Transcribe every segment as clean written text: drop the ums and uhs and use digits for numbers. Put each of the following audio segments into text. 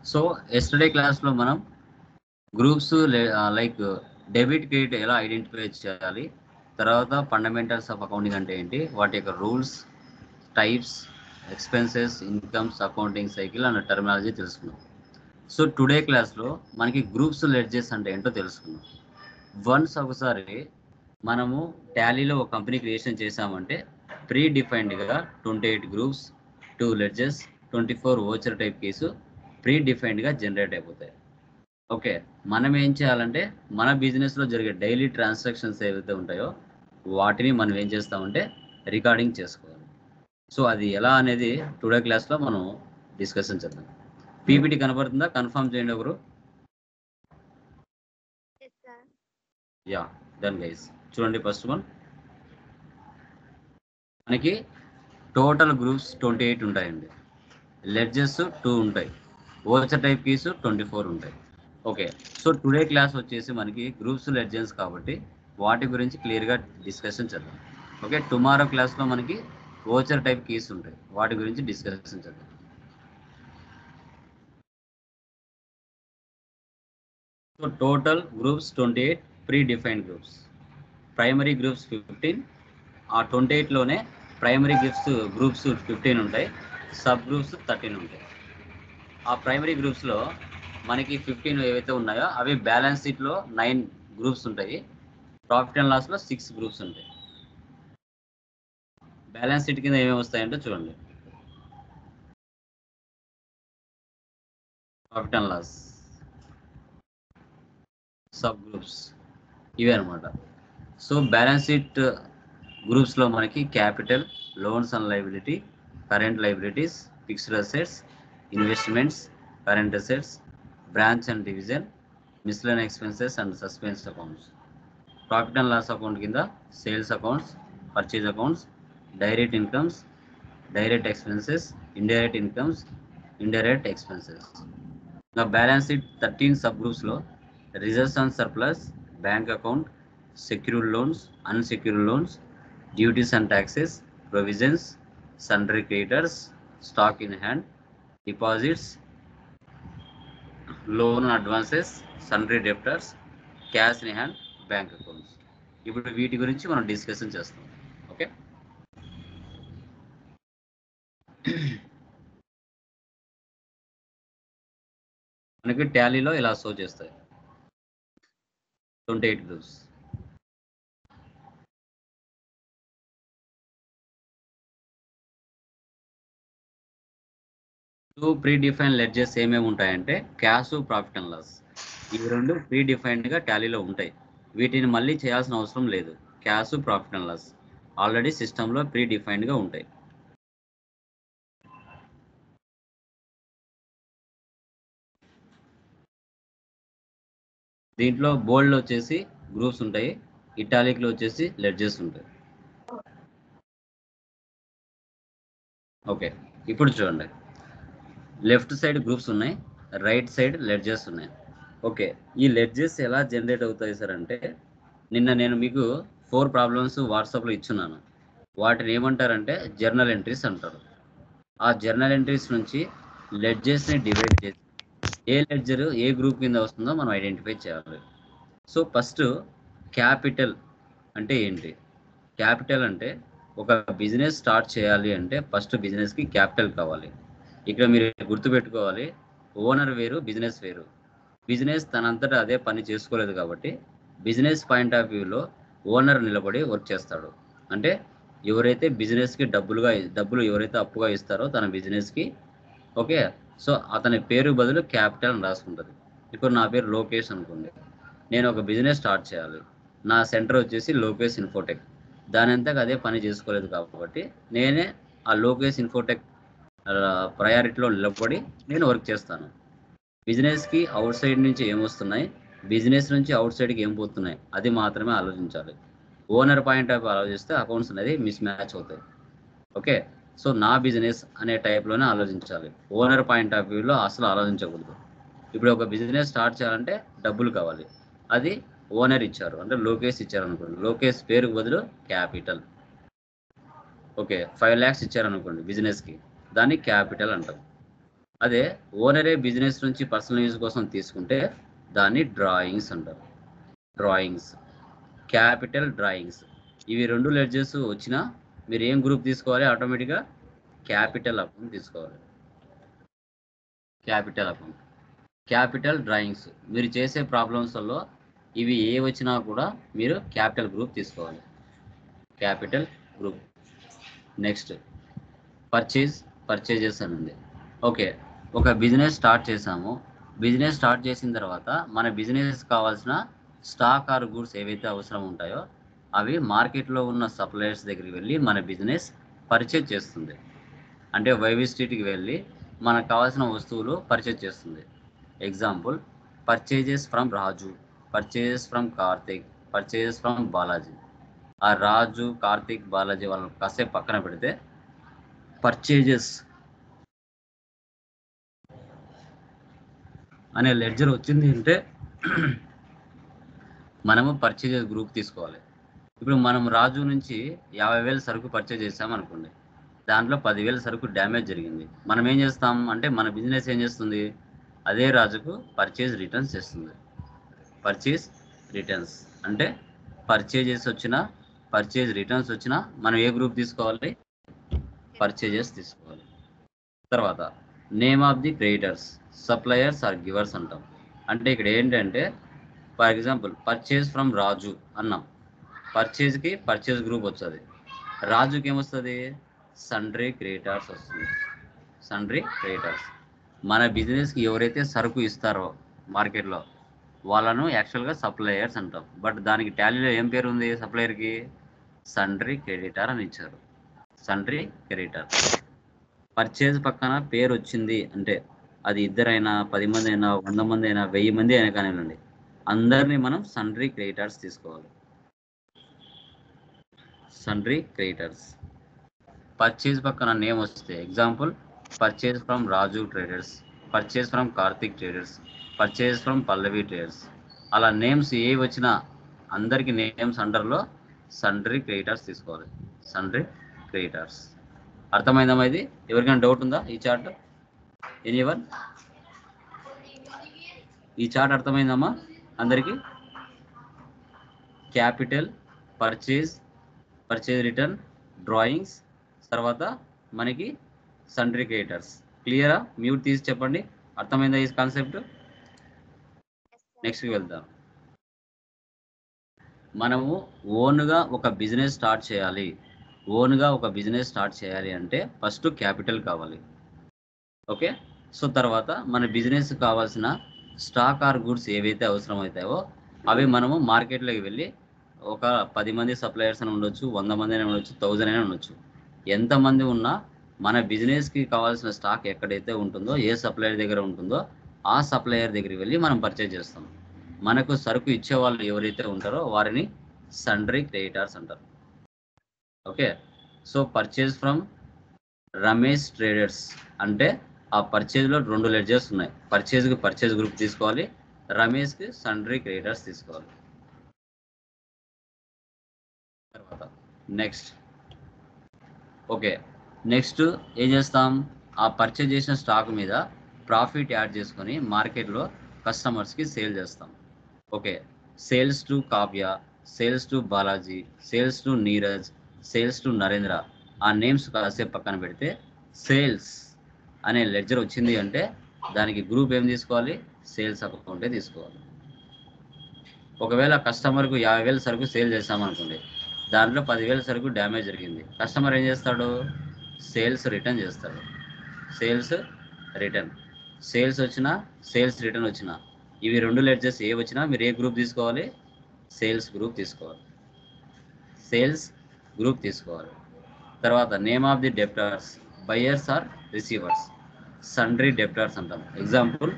So yesterday క్లాస్లో మనం groups like debit credit ఎలా ఐడెంటిఫై చేయాలి, తర్వాత ఫండమెంటల్స్ ఆఫ్ అకౌంటింగ్ అంటే ఏంటి, వాటి యొక్క rules, types, expenses, incomes, accounting cycle అన్న టర్మినాలజీ తెలుసుకున్నాం. సో టుడే క్లాస్లో మనకి గ్రూప్స్ లెడ్జెస్ అంటే ఏంటో తెలుసుకున్నాం. వన్స్ ఒకసారి మనము టాలీలో ఒక కంపెనీ క్రియేషన్ చేసామంటే ప్రీ డిఫైన్డ్గా 28 గ్రూప్స్, 2 లెడ్జెస్, 24 ఓచర్ టైప్ కేసు ప్రీ డిఫైన్డ్గా జనరేట్ అయిపోతాయి. ఓకే, మనం ఏం చేయాలంటే మన బిజినెస్లో జరిగే డైలీ ట్రాన్సాక్షన్స్ ఏవైతే ఉంటాయో వాటిని మనం ఏం చేస్తామంటే రికార్డింగ్ చేసుకోవాలి. సో అది ఎలా అనేది టుడే క్లాస్లో మనం డిస్కషన్ చేద్దాం. పీపీటీ కనబడుతుందా? కన్ఫర్మ్ చేయండి ఒకరు. Yeah, done guys. చూడండి, ఫస్ట్ వన్ మనకి టోటల్ గ్రూప్స్ 28 ఉంటాయండి, లెడ్జెస్ 2 ఉంటాయి, ఓచర్ టైప్ కీస్ 24 ఉంటాయి. ఓకే, సో టుడే క్లాస్ వచ్చేసి మనకి గ్రూప్స్ లెడ్జెస్ కాబట్టి వాటి గురించి క్లియర్గా డిస్కషన్ చేద్దాం. ఓకే, టుమారో క్లాస్లో మనకి ఓచర్ టైప్ కీస్ ఉంటాయి, వాటి గురించి డిస్కషన్ చేద్దాం. So total groups 28, pre defined groups. Primary groups 15, ఆ 28లోనే ప్రైమరీ గ్రూప్స్ 15 ఉంటాయి, సబ్ గ్రూప్స్ 13 ఉంటాయి. ఆ ప్రైమరీ గ్రూప్స్లో మనకి 15 ఏవైతే ఉన్నాయో అవి బ్యాలెన్స్ షీట్లో 9 గ్రూప్స్ ఉంటాయి, ప్రాఫిట్ అండ్ లాస్లో 6 గ్రూప్స్ ఉంటాయి. బ్యాలెన్స్ షీట్ కింద ఏమేమి వస్తాయంటే చూడండి, profit and loss, sub groups, ఇవే అనమాట. సో బ్యాలెన్స్ షీట్ గ్రూప్స్లో మనకి capital, loans and liability, current liabilities, fixed assets, investments, current assets, branch and division, miscellaneous expenses and suspense accounts. Profit and loss account కింద sales accounts, purchase accounts, direct incomes, direct expenses, indirect incomes, indirect expenses. ఇంకా balance sheet 13 sub గ్రూప్స్లో reserves and surplus, bank account, secured loans, unsecured loans, duties and taxes, provisions, sundry creditors, stock in hand, deposits, loan and advances, sundry debtors, cash in hand, bank accounts. ఇప్పుడు వీటి గురించి మనం discussion చేస్తాం. Okay, మనకి టాలీలో ఇలా show చేస్తాయి 28 groups. Two pre define ledges ఏమేమి ఉంటాయంటే క్యాష్, ప్రాఫిట్ అండ్ లాస్. ఇవి రెండు ప్రీ డిఫైన్డ్గా టాలీలో ఉంటాయి, వీటిని మళ్ళీ చేయాల్సిన అవసరం లేదు. Cash, profit and loss already సిస్టంలో ప్రీ డిఫైన్డ్గా ఉంటాయి. దీంట్లో బోల్డ్లో వచ్చేసి గ్రూప్స్ ఉంటాయి, ఇటాలిక్లో వచ్చేసి లెడ్జెస్ ఉంటాయి. ఓకే, ఇప్పుడు చూడండి, లెఫ్ట్ సైడ్ గ్రూప్స్ ఉన్నాయి, రైట్ సైడ్ లెడ్జెస్ ఉన్నాయి. ఓకే, ఈ లెడ్జెస్ ఎలా జనరేట్ అవుతాయి సార్ అంటే, నిన్న నేను మీకు 4 ప్రాబ్లమ్స్ వాట్సాప్లో ఇచ్చున్నాను. వాటిని ఏమంటారంటే జర్నల్ ఎంట్రీస్ అంటారు. ఆ జర్నల్ ఎంట్రీస్ నుంచి లెడ్జెస్ని డివైడ్ చేసి ఏ లెడ్జర్ ఏ గ్రూప్ కింద వస్తుందో మనం ఐడెంటిఫై చేయాలి. సో ఫస్ట్ క్యాపిటల్ అంటే ఏంటి? క్యాపిటల్ అంటే ఒక బిజినెస్ స్టార్ట్ చేయాలి అంటే ఫస్ట్ బిజినెస్కి క్యాపిటల్ కావాలి. ఇక్కడ మీరు గుర్తుపెట్టుకోవాలి, ఓనర్ వేరు, బిజినెస్ వేరు. బిజినెస్ తనంతటా అదే పని చేసుకోలేదు కాబట్టి బిజినెస్ పాయింట్ ఆఫ్ వ్యూలో ఓనర్ నిలబడి వర్క్ చేస్తాడు. అంటే ఎవరైతే బిజినెస్కి డబ్బులు ఎవరైతే అప్పుగా ఇస్తారో తన బిజినెస్కి, ఓకే, సో అతని పేరు బదులు క్యాపిటల్ అని రాసుకుంటుంది. ఇప్పుడు నా పేరు లోకేష్ అనుకోండి, నేను ఒక బిజినెస్ స్టార్ట్ చేయాలి, నా సెంటర్ వచ్చేసి లోకేష్ ఇన్ఫోటెక్. దాని అంతగా అదే పని చేసుకోలేదు కాబట్టి నేనే ఆ లోకేష్ ఇన్ఫోటెక్ ప్రయారిటీలో నిలబడి నేను వర్క్ చేస్తాను. బిజినెస్కి అవుట్ సైడ్ నుంచి ఏమొస్తున్నాయి, బిజినెస్ నుంచి అవుట్ సైడ్కి ఏం పోతున్నాయి, అది మాత్రమే ఆలోచించాలి. ఓనర్ పాయింట్ ఆఫ్ ఆలోచిస్తే అకౌంట్స్ అనేది మిస్ మ్యాచ్ అవుతాయి. ఓకే, సో నా బిజినెస్ అనే టైప్లోనే ఆలోచించాలి, ఓనర్ పాయింట్ ఆఫ్ వ్యూలో అసలు ఆలోచించకూడదు. ఇప్పుడు ఒక బిజినెస్ స్టార్ట్ చేయాలంటే డబ్బులు కావాలి, అది ఓనర్ ఇచ్చారు అంటే లోకేష్ ఇచ్చారు అనుకోండి, లోకేష్ పేరుకు బదులు క్యాపిటల్. ఓకే, 5 lakhs ఇచ్చారనుకోండి బిజినెస్కి, దాన్ని క్యాపిటల్ అంటారు. అదే ఓనరే బిజినెస్ నుంచి పర్సనల్ యూజ్ కోసం తీసుకుంటే దాన్ని డ్రాయింగ్స్ అంటారు. Drawings, capital drawings. ఇవి 2 లెడ్జెస్ వచ్చినా మీరు ఏం గ్రూప్ తీసుకోవాలి? ఆటోమేటిక్గా క్యాపిటల్ అకౌంట్ తీసుకోవాలి. Capital account, capital drawings. మీరు చేసే ప్రాబ్లమ్స్లో ఇవి ఏ వచ్చినా కూడా మీరు క్యాపిటల్ గ్రూప్ తీసుకోవాలి. Capital group. నెక్స్ట్ పర్చేజెస్ అని ఉంది. ఓకే, ఒక బిజినెస్ స్టార్ట్ చేసాము. బిజినెస్ స్టార్ట్ చేసిన తర్వాత మన బిజినెస్ కావాల్సిన స్టాక్ ఆర్ గూడ్స్ ఏవైతే అవసరం ఉంటాయో అవి మార్కెట్లో ఉన్న సప్లయర్స్ దగ్గరికి వెళ్ళి మన బిజినెస్ పర్చేజ్ చేస్తుంది. అంటే వైవి స్ట్రీట్కి వెళ్ళి మనకు కావాల్సిన వస్తువులు పర్చేజ్ చేస్తుంది. Example, purchases from Raju, purchases from Karthik, purchases from Balaji. ఆ రాజు, కార్తిక్, బాలాజీ వాళ్ళని కాసేపు పక్కన పెడితే పర్చేజెస్ అనే లెడ్జర్ వచ్చింది అంటే మనము పర్చేజెస్ గ్రూప్ తీసుకోవాలి. ఇప్పుడు మనం రాజు నుంచి 50,000 సరుకు పర్చేజ్ చేసాం అనుకోండి, దాంట్లో 10,000 సరుకు డ్యామేజ్ జరిగింది. మనం ఏం చేస్తాం అంటే మన బిజినెస్ ఏం చేస్తుంది, అదే రాజుకు పర్చేజ్ రిటర్న్స్ చేస్తుంది. పర్చేజ్ రిటర్న్స్ అంటే పర్చేజ్ రిటర్న్స్ వచ్చినా మనం ఏ గ్రూప్ తీసుకోవాలి? పర్చేజెస్ తీసుకోవాలి. తర్వాత name of the creditors, suppliers or givers అంటాం. అంటే ఇక్కడ ఏంటంటే for example purchase from Raju అన్నాం, పర్చేజ్కి పర్చేజ్ గ్రూప్ వస్తుంది. రాజుకి ఏమొస్తుంది? సండ్రీ క్రెడిటర్స్ వస్తుంది. Sundry creditors. మన బిజినెస్కి ఎవరైతే సరుకు ఇస్తారో మార్కెట్లో వాళ్ళను యాక్చువల్గా సప్లయర్స్ అంటాం. బట్ దానికి టాలీలో ఏం పేరు ఉంది? సప్లయర్కి సండ్రీ క్రెడిటర్ అని ఇచ్చారు. Sundry creditor. పర్చేజ్ పక్కన పేరు వచ్చింది అంటే అది ఇద్దరైనా, 10 మంది అయినా, 100 మంది అయినా, 1000 మంది అయినా కానివ్వండి, అందరినీ మనం సండ్రీ క్రెడిటర్స్ తీసుకోవాలి. Sundry creditors. పర్చేజ్ పక్కన నేమ్ వస్తే example, purchase from Raju traders, purchase from Karthik traders, purchase from Pallavi traders. అలా నేమ్స్ ఏ వచ్చినా అందరికి నేమ్స్ అండర్లో సండ్రీ క్రెడిటర్స్ తీసుకోవాలి. Sundry creditors. అర్థమైందమ్మా? ఇది ఎవరికైనా డౌట్ ఉందా ఈ చార్ట్? ఎనీవన్? ఈ చార్ట్ అర్థమైందమ్మా అందరికి? క్యాపిటల్, పర్చేజ్ రిటర్న్, డ్రాయింగ్స్, తర్వాత మనకి సండ్రీ క్రెడిటర్స్. క్లియరా? మ్యూట్ తీసి చెప్పండి. అర్థమైందా ఈ కాన్సెప్ట్? నెక్స్ట్కి వెళ్దాం. మనము ఓన్గా ఒక బిజినెస్ స్టార్ట్ చేయాలి అంటే ఫస్ట్ క్యాపిటల్ కావాలి. ఓకే, సో తర్వాత మన బిజినెస్ కావాల్సిన స్టాక్ ఆర్ గుడ్స్ ఏవైతే అవసరం అవుతాయో అవి మనము మార్కెట్లోకి వెళ్ళి ఒక 10 మంది సప్లయర్స్ అని ఉండొచ్చు, 100 మంది అయినా ఉండొచ్చు, 1000 అయినా ఉండొచ్చు. ఎంతమంది ఉన్నా మన బిజినెస్కి కావాల్సిన స్టాక్ ఎక్కడైతే ఉంటుందో, ఏ సప్లయర్ దగ్గర ఉంటుందో ఆ సప్లయర్ దగ్గరికి వెళ్ళి మనం పర్చేజ్ చేస్తాం. మనకు సరుకు ఇచ్చే వాళ్ళు ఎవరైతే ఉంటారో వారిని సండ్రీ క్రెడిటర్స్ అంటారు. Okay, so purchase from Ramesh traders అంటే ఆ పర్చేజ్లో 2 లెడ్జర్స్ ఉన్నాయి. పర్చేజ్కి పర్చేజ్ గ్రూప్ తీసుకోవాలి, రమేష్కి సండ్రీ క్రెడిటర్స్ తీసుకోవాలి. తర్వాత నెక్స్ట్. ఓకే, నెక్స్ట్ ఏం చేస్తాం? ఆ పర్చేజ్ చేసిన స్టాక్ మీద ప్రాఫిట్ యాడ్ చేసుకొని మార్కెట్లో కస్టమర్స్కి సేల్ చేస్తాం. Okay, sales to Kavya, sales to Balaji, sales to Neeraj, sales to Narendra. ఆ నేమ్స్ కాసేపు పక్కన పెడితే సేల్స్ అనే లెడ్జర్ వచ్చింది అంటే దానికి గ్రూప్ ఏం తీసుకోవాలి? సేల్స్ అకౌంటే తీసుకోవాలి. ఒకవేళ కస్టమర్కు 50,000 సరుకు సేల్ చేస్తామనుకోండి, దాంట్లో 10,000 సరుకు డ్యామేజ్ జరిగింది. కస్టమర్ ఏం చేస్తాడు? సేల్స్ రిటర్న్ చేస్తాడు. Sales return. సేల్స్ వచ్చినా, సేల్స్ రిటర్న్ వచ్చినా, ఇవి 2 లెడ్జర్స్ ఏ వచ్చినా మీరు ఏ గ్రూప్ తీసుకోవాలి? సేల్స్ గ్రూప్ తీసుకోవాలి. సేల్స్ గ్రూప్ తీసుకోవాలి. తర్వాత name of the debtors, buyers or receivers. Sundry debtors అంటాం. Example,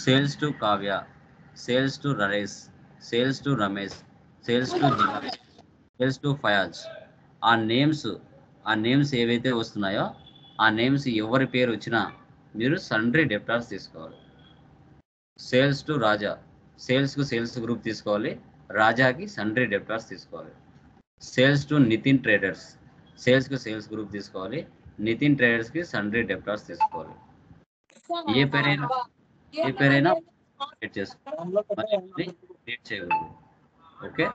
sales to Kavya, sales to Naresh, sales to Ramesh, sales to జిలాస్, సేల్స్ టు ఫయాజ్. ఆ నేమ్స్ ఏవైతే వస్తున్నాయో ఆ నేమ్స్ ఎవరి పేరు వచ్చినా మీరు సండ్రీ డెప్టర్స్ తీసుకోవాలి. సేల్స్ టు రాజా, సేల్స్కు సేల్స్ గ్రూప్ తీసుకోవాలి, రాజాకి సండ్రీ డెప్టర్స్ తీసుకోవాలి. సేల్స్ టు నితిన్ ట్రేడర్స్, సేల్స్కు సేల్స్ గ్రూప్ తీసుకోవాలి, నితిన్ ట్రేడర్స్కి సండ్రీ డెప్టర్స్ తీసుకోవాలి. ఏ పేరైనా క్రియేట్ చేసుకోవాలి, క్రియేట్ చేయకూడదు. Okay,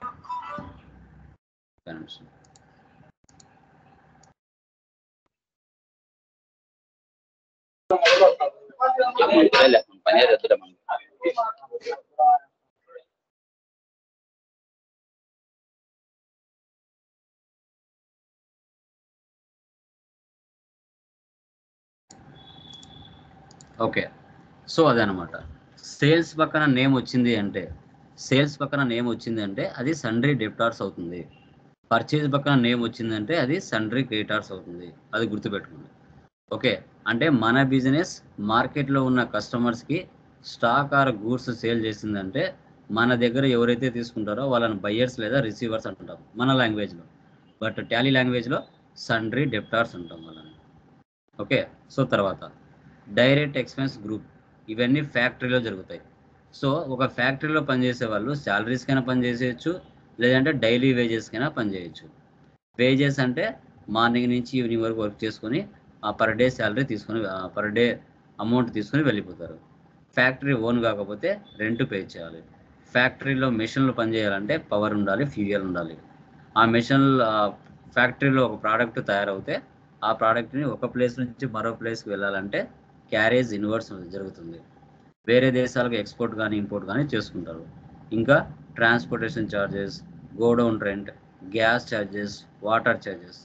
okay. సో అదనమాట. సేల్స్ పక్కన నేమ్ వచ్చింది అంటే అది సండ్రీ డెబ్టార్స్ అవుతుంది. పర్చేజ్ పక్కన నేమ్ వచ్చిందంటే అది సండ్రీ క్రెడిటార్స్ అవుతుంది. అది గుర్తుపెట్టుకోండి. ఓకే, అంటే మన బిజినెస్ మార్కెట్లో ఉన్న కస్టమర్స్కి స్టాక్ ఆర్ గూడ్స్ సేల్ చేసిందంటే మన దగ్గర ఎవరైతే తీసుకుంటారో వాళ్ళని బయ్యర్స్ లేదా రిసీవర్స్ అంటాం మన లాంగ్వేజ్లో. బట్ టాలీ లాంగ్వేజ్లో సండ్రీ డెబ్టార్స్ అంటాం వాళ్ళని. ఓకే, సో తర్వాత డైరెక్ట్ ఎక్స్పెన్స్ గ్రూప్, ఇవన్నీ ఫ్యాక్టరీలో జరుగుతాయి. సో ఒక ఫ్యాక్టరీలో పనిచేసే వాళ్ళు శాలరీస్కైనా పనిచేసేయచ్చు, లేదంటే డైలీ వేజెస్కైనా పనిచేయచ్చు. వేజెస్ అంటే మార్నింగ్ నుంచి ఈవినింగ్ వరకు వర్క్ చేసుకొని పర్ డే శాలరీ తీసుకొని పర్ డే అమౌంట్ తీసుకొని వెళ్ళిపోతారు. ఫ్యాక్టరీ ఓన్ కాకపోతే రెంట్ పే చేయాలి. ఫ్యాక్టరీలో మెషిన్లు పనిచేయాలంటే పవర్ ఉండాలి, ఫ్యూయల్ ఉండాలి. ఆ మెషిన్ ఫ్యాక్టరీలో ఒక ప్రోడక్ట్ తయారవుతే ఆ ప్రోడక్ట్ని ఒక ప్లేస్ నుంచి మరో ప్లేస్కి వెళ్ళాలంటే క్యారేజ్ ఇన్వర్స్ జరుగుతుంది. వేరే దేశాలకు ఎక్స్పోర్ట్ కానీ ఇంపోర్ట్ కానీ చేసుకుంటారు. ఇంకా transportation charges, godown rent, gas charges, water charges,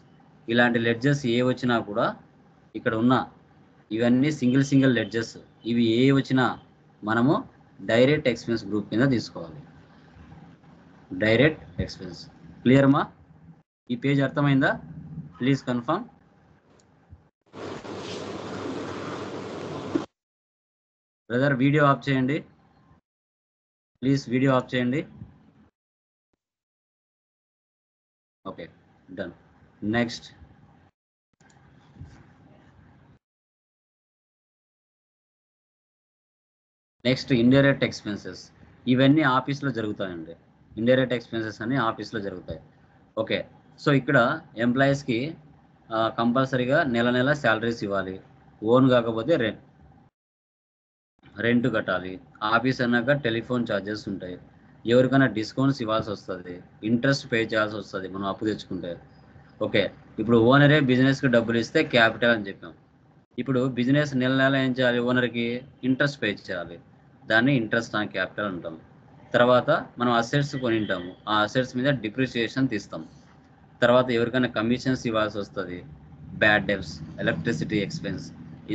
ఇలాంటి లెడ్జెస్ ఏ వచ్చినా కూడా ఇక్కడ ఉన్న ఇవన్నీ సింగిల్ లెడ్జెస్. ఇవి ఏ వచ్చినా మనము డైరెక్ట్ ఎక్స్పెన్స్ గ్రూప్ కింద తీసుకోవాలి. Direct expense. క్లియర్ మా? ఈ పేజ్ అర్థమైందా? Please confirm. Brother video of చేయండి ప్లీజ్, వీడియో ఆఫ్ చేయండి. Okay, done. Next indirect expenses. ఇవన్నీ ఆఫీస్లో జరుగుతాయండి. ఇండైరెక్ట్ ఎక్స్పెన్సెస్ అన్ని ఆఫీస్లో జరుగుతాయి. ఓకే, సో ఇక్కడ ఎంప్లాయీస్కి కంపల్సరీగా నెల శాలరీస్ ఇవ్వాలి. ఓన్ కాకపోతే రెంట్ కట్టాలి. ఆఫీస్ అన్నాక టెలిఫోన్ ఛార్జెస్ ఉంటాయి. ఎవరికైనా డిస్కౌంట్స్ ఇవ్వాల్సి వస్తుంది, ఇంట్రెస్ట్ పే చేయాల్సి వస్తుంది మనం అప్పు తెచ్చుకుంటే. ఓకే, ఇప్పుడు ఓనరే బిజినెస్కి డబ్బులు ఇస్తే క్యాపిటల్ అని చెప్పాం. ఇప్పుడు బిజినెస్ నెల ఏం చేయాలి? ఓనర్కి ఇంట్రెస్ట్ పే చేయాలి. దాన్ని ఇంట్రెస్ట్ ఆన్ క్యాపిటల్ అంటాం. తర్వాత మనం అసెట్స్ కొని ఉంటాము, ఆ అసెట్స్ మీద డిప్రిసియేషన్ తీస్తాం. తర్వాత ఎవరికైనా కమిషన్స్ ఇవ్వాల్సి వస్తుంది, bad debts, electricity expense,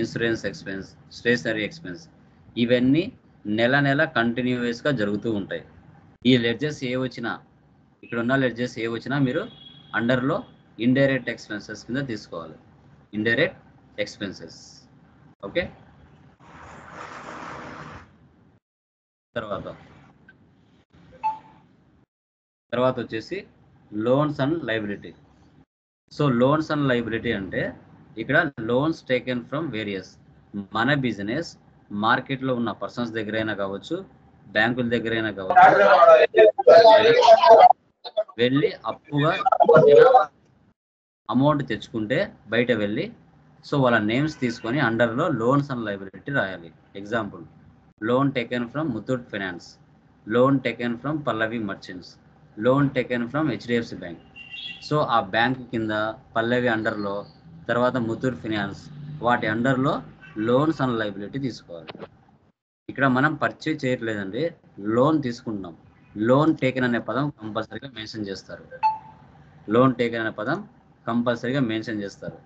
insurance expense, stationery expense, ఇవన్నీ నెల కంటిన్యూస్గా జరుగుతూ ఉంటాయి. ఈ లెడ్జెస్ ఏ వచ్చినా, ఇక్కడ ఉన్న లెడ్జెస్ ఏ వచ్చినా మీరు అండర్లో ఇండైరెక్ట్ ఎక్స్పెన్సెస్ కింద తీసుకోవాలి. Indirect expenses. ఓకే, తర్వాత వచ్చేసి loans and liability. So loans and liability అంటే ఇక్కడ లోన్స్ టేకెన్ ఫ్రమ్ వేరియస్. మన బిజినెస్ మార్కెట్లో ఉన్న పర్సన్స్ దగ్గరైనా కావచ్చు, బ్యాంకుల దగ్గరైనా కావచ్చు, వెళ్ళి అప్పుగా అమౌంట్ తెచ్చుకుంటే బయట వెళ్ళి, సో వాళ్ళ నేమ్స్ తీసుకొని అండర్లో లోన్స్ అండ్ లైబిలిటీ రాయాలి. Example, loan taken from Muthoot finance, loan taken from Pallavi merchants, loan taken from HDFC bank. So ఆ బ్యాంక్ కింద పల్లవి అండర్లో, తర్వాత ముత్తూట్ ఫైనాన్స్, వాటి అండర్లో లోన్స్ అండ్ లైబిలిటీ తీసుకోవాలి. ఇక్కడ మనం పర్చేజ్ చేయట్లేదండి, లోన్ తీసుకుంటున్నాం. లోన్ టేకెన్ అనే పదం కంపల్సరీగా మెన్షన్ చేస్తారు. లోన్ టేకెన్ అనే పదం కంపల్సరీగా మెన్షన్ చేస్తారు.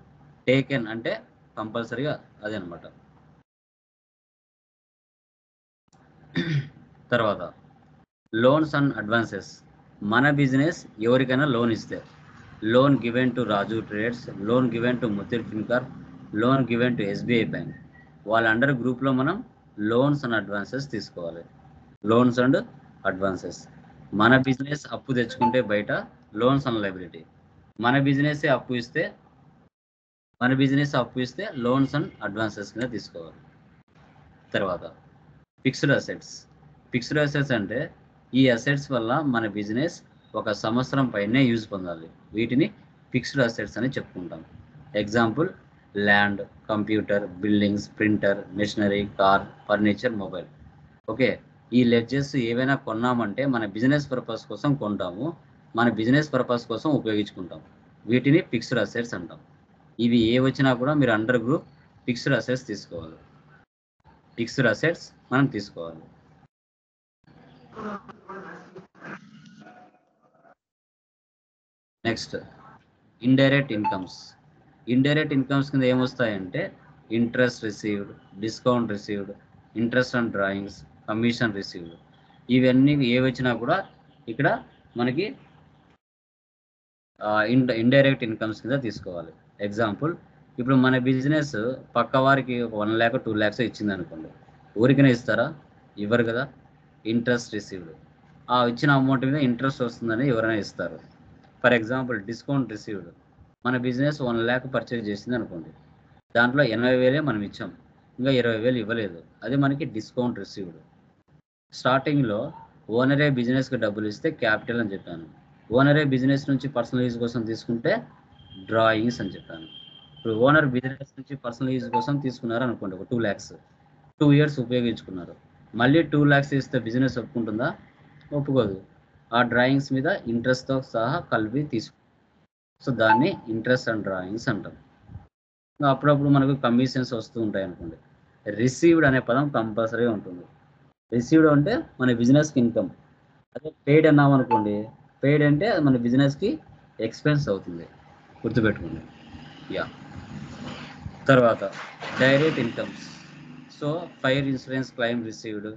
టేకెన్ అంటే కంపల్సరీగా అదే అనమాట. తర్వాత లోన్స్ అండ్ అడ్వాన్సెస్. మన బిజినెస్ ఎవరికైనా లోన్ ఇస్తే, loan given to Raju traders, loan given to Muthoot Fincorp, loan given to SBI bank, వాళ్ళ అండర్ గ్రూప్లో మనం లోన్స్ అండ్ అడ్వాన్సెస్ తీసుకోవాలి. Loans and advances. మన బిజినెస్ అప్పు తెచ్చుకుంటే బయట లోన్స్ అండ్ లైబిలిటీ, మన బిజినెస్ అప్పు ఇస్తే లోన్స్ అండ్ అడ్వాన్సెస్ కింద తీసుకోవాలి. తర్వాత ఫిక్స్డ్ అసెట్స్ అంటే ఈ అసెట్స్ వల్ల మన బిజినెస్ ఒక సంవత్సరం పైనే యూజ్ పొందాలి. వీటిని ఫిక్స్డ్ అసెట్స్ అని చెప్పుకుంటాం. Example, land, computer, buildings, printer, machinery, car, furniture, mobile. Okay, ఈ లెడ్జెస్ ఏవైనా కొన్నామంటే మన బిజినెస్ పర్పస్ కోసం కొంటాము, మన బిజినెస్ పర్పస్ కోసం ఉపయోగించుకుంటాం. వీటిని ఫిక్స్డ్ అసెట్స్ అంటాం. ఇవి ఏ వచ్చినా కూడా మీరు అండర్ గ్రూప్ ఫిక్స్డ్ అసెట్స్ తీసుకోవాలి. ఫిక్స్డ్ అసెట్స్ మనం తీసుకోవాలి. Next indirect incomes. Indirect incomes కింద ఏమొస్తాయంటే interest received, discount received, interest on drawings, commission received. ఇవన్నీ ఏ వచ్చినా కూడా ఇక్కడ మనకి ఇండైరెక్ట్ ఇన్కమ్స్ కింద తీసుకోవాలి. ఎగ్జాంపుల్, ఇప్పుడు మన బిజినెస్ పక్క వారికి ఒక 1 lakh 2 lakhs ఇచ్చింది అనుకోండి, ఊరికనే ఇస్తారా? ఇవ్వరు కదా. ఇంట్రెస్ట్ రిసీవ్డ్, ఆ ఇచ్చిన అమౌంట్ మీద ఇంట్రెస్ట్ వస్తుందని ఎవరైనా ఇస్తారు. ఫర్ ఎగ్జాంపుల్ డిస్కౌంట్ రిసీవ్డ్, మన బిజినెస్ 1 lakh పర్చేజ్ చేసింది అనుకోండి, దాంట్లో 80,000 మనం ఇచ్చాం, ఇంకా 20,000 ఇవ్వలేదు, అది మనకి డిస్కౌంట్ రిసీవ్డ్. స్టార్టింగ్లో ఓనరే బిజినెస్కి డబ్బులు ఇస్తే క్యాపిటల్ అని చెప్పాను. ఓనరే బిజినెస్ నుంచి పర్సనల్ యూజ్ కోసం తీసుకుంటే డ్రాయింగ్స్ అని చెప్పాను. ఇప్పుడు ఓనర్ బిజినెస్ నుంచి పర్సనల్ యూజ్ కోసం తీసుకున్నారు అనుకోండి, ఒక 2 lakhs, 2 years ఉపయోగించుకున్నారు, మళ్ళీ 2 lakhs ఇస్తే బిజినెస్ ఒప్పుకుంటుందా? ఒప్పుకోదు. ఆ డ్రాయింగ్స్ మీద ఇంట్రెస్ట్తో సహా కలిపి తీసుకు, సో దాన్ని ఇంట్రెస్ట్ అండ్ డ్రాయింగ్స్ అంటాం. అప్పుడప్పుడు మనకు కమిషన్స్ వస్తూ ఉంటాయి అనుకోండి, రిసీవ్డ్ అనే పదం కంపల్సరీగా ఉంటుంది. రిసీవ్డ్ అంటే మన బిజినెస్కి ఇన్కమ్. అదే పెయిడ్ అన్నాం అనుకోండి, పెయిడ్ అంటే అది మన బిజినెస్కి ఎక్స్పెన్స్ అవుతుంది, గుర్తుపెట్టుకోండి. యా, తర్వాత direct incomes. So fire insurance claim received,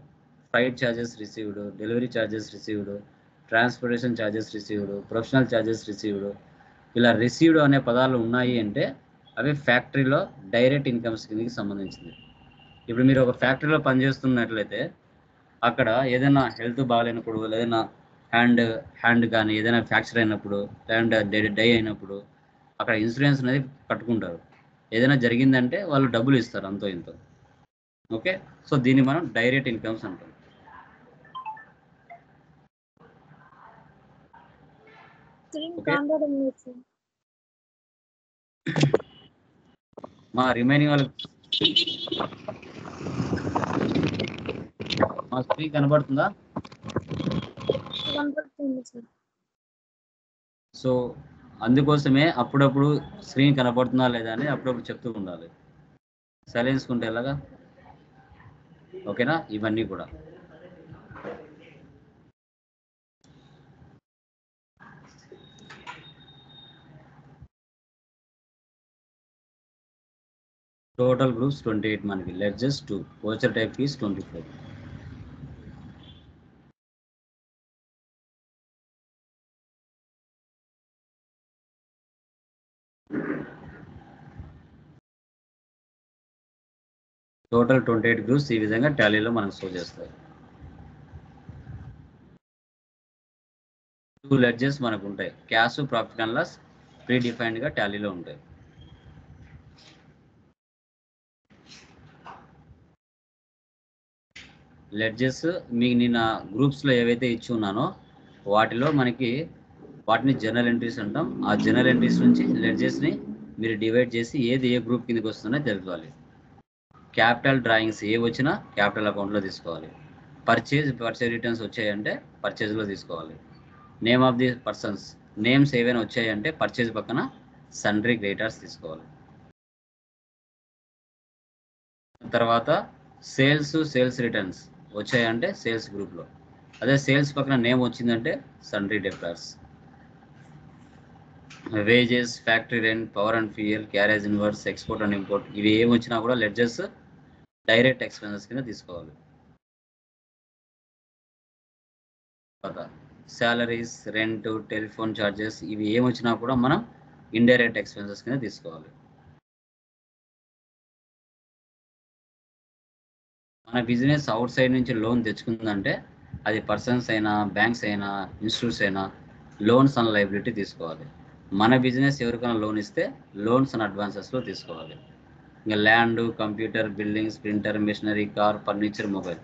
flight charges received, delivery charges received, transportation charges received, professional charges received. ఇలా రిసీవ్డ్ అనే పదాలు ఉన్నాయి అంటే అవి ఫ్యాక్టరీలో డైరెక్ట్ ఇన్కమ్స్ కిందకి సంబంధించింది. ఇప్పుడు మీరు ఒక ఫ్యాక్టరీలో పనిచేస్తున్నట్లయితే అక్కడ ఏదైనా హెల్త్ బాగాలేనప్పుడు, ఏదైనా హ్యాండ్ కానీ ఏదైనా ఫ్రాక్చర్ అయినప్పుడు, లేదంటే డై అయినప్పుడు అక్కడ ఇన్సూరెన్స్ అనేది కట్టుకుంటారు. ఏదైనా జరిగిందంటే వాళ్ళు డబ్బులు ఇస్తారు, అంతో ఇంతో. ఓకే, సో దీన్ని మనం డైరెక్ట్ ఇన్కమ్స్ అంటాం. ఓకే, మా రిమైనింగ్ వాళ్ళకి మా స్క్రీన్ కనబడుతుందా? సో అందుకోసమే అప్పుడప్పుడు స్క్రీన్ కనబడుతుందా లేదా అని అప్పుడప్పుడు చెప్తూ ఉండాలి. సైలెన్స్ ఉంటే ఎలాగా? ఓకేనా? ఇవన్నీ కూడా టోటల్ గ్రూప్స్ 28 మనకి, ledges 2, voucher type keys 24. Total 28 groups ఈ విధంగా టాలీలో మనకు షో చేస్తాయి. 2 లెడ్జెస్ మనకు ఉంటాయి, cash, profit and loss pre డిఫైన్డ్గా టాలీలో ఉంటాయి. లెడ్జెస్ మీకు నిన్న గ్రూప్స్లో ఏవైతే ఇచ్చి ఉన్నానో వాటిలో వాటిని జనరల్ ఎంట్రీస్ అంటాం. ఆ జనరల్ ఎంట్రీస్ నుంచి లెడ్జెస్ని మీరు డివైడ్ చేసి ఏది ఏ గ్రూప్ కిందకి వస్తుందో తెలుసుకోవాలి. క్యాపిటల్ డ్రాయింగ్స్ ఏ వచ్చినా క్యాపిటల్ అకౌంట్లో తీసుకోవాలి. పర్చేజ్ రిటర్న్స్ వచ్చాయంటే పర్చేజ్లో తీసుకోవాలి. Name of the persons names ఏవైనా వచ్చాయంటే పర్చేజ్ పక్కన సన్డ్రీ క్రెడిటర్స్ తీసుకోవాలి. తర్వాత సేల్స్ రిటర్న్స్ వచ్చాయంటే సేల్స్ గ్రూప్లో, అదే సేల్స్ పక్కన నేమ్ వచ్చిందంటే sundry debtors. Wages, factory rent, power and fuel, carriage inwards, export and import, ఇవి ఏమి వచ్చినా కూడా లెడ్జెస్ డైరెక్ట్ ఎక్స్పెన్సెస్ కింద తీసుకోవాలి. తర్వాత శాలరీస్, రెంట్, టెలిఫోన్ ఛార్జెస్, ఇవి ఏమి వచ్చినా కూడా మనం ఇండైరెక్ట్ ఎక్స్పెన్సెస్ కింద తీసుకోవాలి. మన బిజినెస్ అవుట్ సైడ్ నుంచి లోన్ తెచ్చుకుందంటే అది పర్సన్స్ అయినా, బ్యాంక్స్ అయినా, ఇన్స్టిట్యూట్స్ అయినా లోన్స్ అండ్ లైబిలిటీ తీసుకోవాలి. మన బిజినెస్ ఎవరికైనా లోన్ ఇస్తే లోన్స్ అండ్ అడ్వాన్సెస్లో తీసుకోవాలి. ఇంకా land, computer, buildings, printer, machinery, car, furniture, mobile,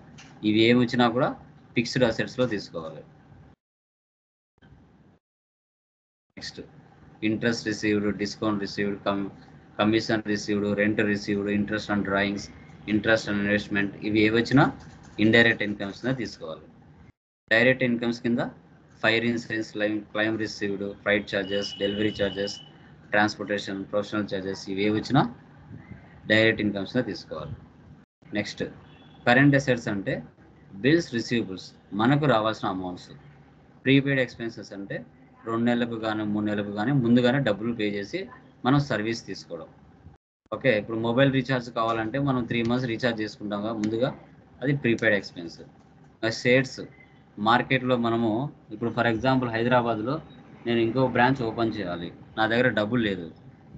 ఇవి ఏమి వచ్చినా కూడా ఫిక్స్డ్ అసెట్స్లో తీసుకోవాలి. Next interest received, discount received, commission received, rent received, interest on drawings, interest on investment, ఇవి ఏ వచ్చినా ఇండైరెక్ట్ ఇన్కమ్స్ తీసుకోవాలి. డైరెక్ట్ ఇన్కమ్స్ కింద fire insurance claim received, flight charges, delivery charges, transportation, professional charges, ఇవి ఏ వచ్చినా direct incomes తీసుకోవాలి. Next current assets అంటే bills receivables, మనకు రావాల్సిన అమౌంట్స్. ప్రీపెయిడ్ ఎక్స్పెన్సెస్ అంటే 2 నెలలకు కానీ 3 నెలలకు కానీ ముందుగానే డబ్బులు పే చేసి మనం సర్వీస్ తీసుకోవడం. ఓకే, ఇప్పుడు మొబైల్ రీఛార్జ్ కావాలంటే మనం 3 మంత్స్ రీఛార్జ్ చేసుకుంటాం ముందుగా, అది ప్రీపెయిడ్ ఎక్స్పెన్స్. షేర్స్, మార్కెట్లో మనము ఇప్పుడు ఫర్ ఎగ్జాంపుల్ హైదరాబాద్లో నేను ఇంకో బ్రాంచ్ ఓపెన్ చేయాలి, నా దగ్గర డబ్బులు లేదు,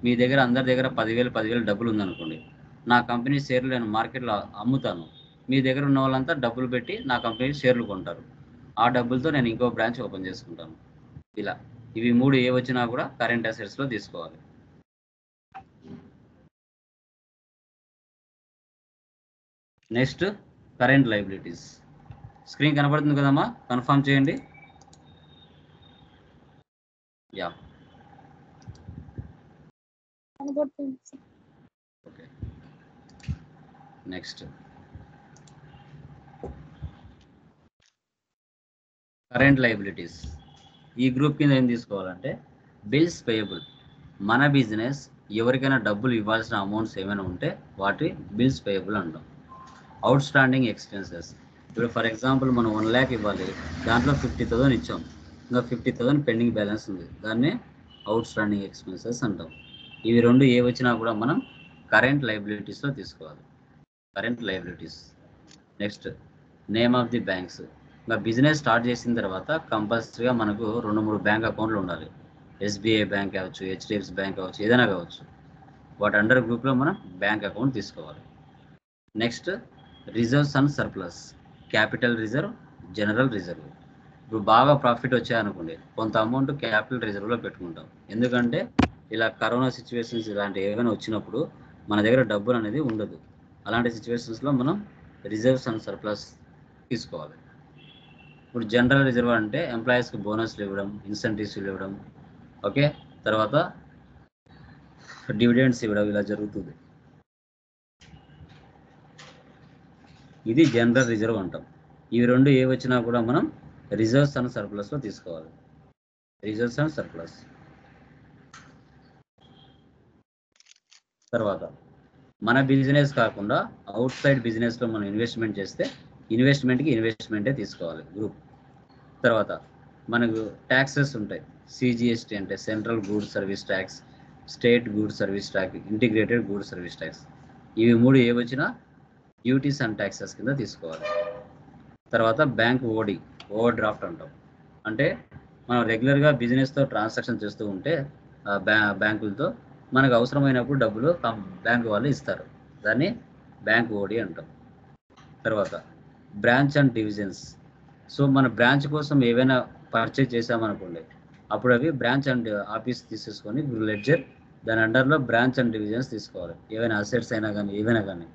మీ దగ్గర అందరి దగ్గర 10,000 డబ్బులు ఉందనుకోండి, నా కంపెనీ షేర్లు నేను మార్కెట్లో అమ్ముతాను, మీ దగ్గర ఉన్న వాళ్ళంతా డబ్బులు పెట్టి నా కంపెనీ షేర్లు కొంటారు, ఆ డబ్బులతో నేను ఇంకో బ్రాంచ్ ఓపెన్ చేసుకుంటాను. ఇలా ఇవి 3 ఏ వచ్చినా కూడా కరెంట్ అసెట్స్లో తీసుకోవాలి. Next current liabilities. స్క్రీన్ కనబడుతుంది కదమ్మా, కన్ఫర్మ్ చేయండి. Yeah okay. Next current liabilities. ఈ గ్రూప్ కింద ఏం తీసుకోవాలంటే బిల్స్ పేయబుల్, మన బిజినెస్ ఎవరికైనా డబ్బులు ఇవ్వాల్సిన అమౌంట్స్ ఏమైనా ఉంటే వాటి బిల్స్ పేయబుల్ అంటాం. అవుట్ స్టాండింగ్ ఎక్స్పెన్సెస్, ఇప్పుడు ఫర్ ఎగ్జాంపుల్ మనం 1 lakh ఇవ్వాలి, దాంట్లో 50,000 ఇచ్చాం, ఇంకా 50,000 పెండింగ్ బ్యాలెన్స్ ఉంది, దాన్ని అవుట్ స్టాండింగ్ ఎక్స్పెన్సెస్ అంటాం. ఇవి 2 ఏ వచ్చినా కూడా మనం కరెంట్ లయబిలిటీస్లో తీసుకోవాలి. Current liabilities. Next name of the banks. ఇంకా బిజినెస్ స్టార్ట్ చేసిన తర్వాత కంపల్సరీగా మనకు 2-3 బ్యాంక్ అకౌంట్లు ఉండాలి. ఎస్బీఐ బ్యాంక్ కావచ్చు, హెచ్డిఎఫ్సి బ్యాంక్ కావచ్చు, ఏదైనా కావచ్చు, వాటి అండర్ గ్రూప్లో మనం బ్యాంక్ అకౌంట్ తీసుకోవాలి. Next reserves and surplus, capital reserve, general reserve. ఇప్పుడు బాగా ప్రాఫిట్ వచ్చాయనుకోండి, కొంత అమౌంట్ క్యాపిటల్ రిజర్వ్లో పెట్టుకుంటాం, ఎందుకంటే ఇలా కరోనా సిచ్యువేషన్స్ ఇలాంటి ఏమైనా వచ్చినప్పుడు మన దగ్గర డబ్బులు అనేది ఉండదు, అలాంటి సిచ్యువేషన్స్లో మనం రిజర్వ్స్ అండ్ సర్ప్లస్ తీసుకోవాలి. ఇప్పుడు జనరల్ రిజర్వ్ అంటే ఎంప్లాయీస్కి బోనస్లు ఇవ్వడం, ఇన్సెంటివ్స్ ఇవ్వడం, ఓకే, తర్వాత డివిడెండ్స్ ఇవ్వడం, ఇలా జరుగుతుంది. ఇది జనరల్ రిజర్వ్ అంటాం. ఇవి 2 ఏ వచ్చినా కూడా మనం రిజర్వ్స్ అండ్ సర్ప్లస్లో తీసుకోవాలి. Reserves and surplus. తర్వాత మన బిజినెస్ కాకుండా అవుట్ సైడ్ బిజినెస్లో మనం ఇన్వెస్ట్మెంట్ చేస్తే ఇన్వెస్ట్మెంట్కి ఇన్వెస్ట్మెంటే తీసుకోవాలి గ్రూప్. తర్వాత మనకు ట్యాక్సెస్ ఉంటాయి. సిజిఎస్టీ అంటే central goods service tax, state goods service tax, integrated goods service tax. ఇవి 3 ఏ వచ్చినా డ్యూటీస్ అండ్ ట్యాక్సెస్ కింద తీసుకోవాలి. తర్వాత బ్యాంక్ ఓడి, ఓవర్ డ్రాఫ్ట్ అంటాం. అంటే మనం రెగ్యులర్గా బిజినెస్తో ట్రాన్సాక్షన్ చేస్తూ ఉంటే బ్యాంకులతో మనకు అవసరమైనప్పుడు డబ్బులు బ్యాంకు వాళ్ళు ఇస్తారు, దాన్ని బ్యాంక్ ఓడి అంటాం. తర్వాత బ్రాంచ్ అండ్ డివిజన్స్. సో మన బ్రాంచ్ కోసం ఏవైనా పర్చేజ్ చేసామనుకోండి, అప్పుడు అవి బ్రాంచ్ అండ్ ఆఫీస్ తీసేసుకొని లెడ్జర్, దాని అండర్లో బ్రాంచ్ అండ్ డివిజన్స్ తీసుకోవాలి, ఏవైనా అసెట్స్ అయినా కానీ ఏవైనా కానీ.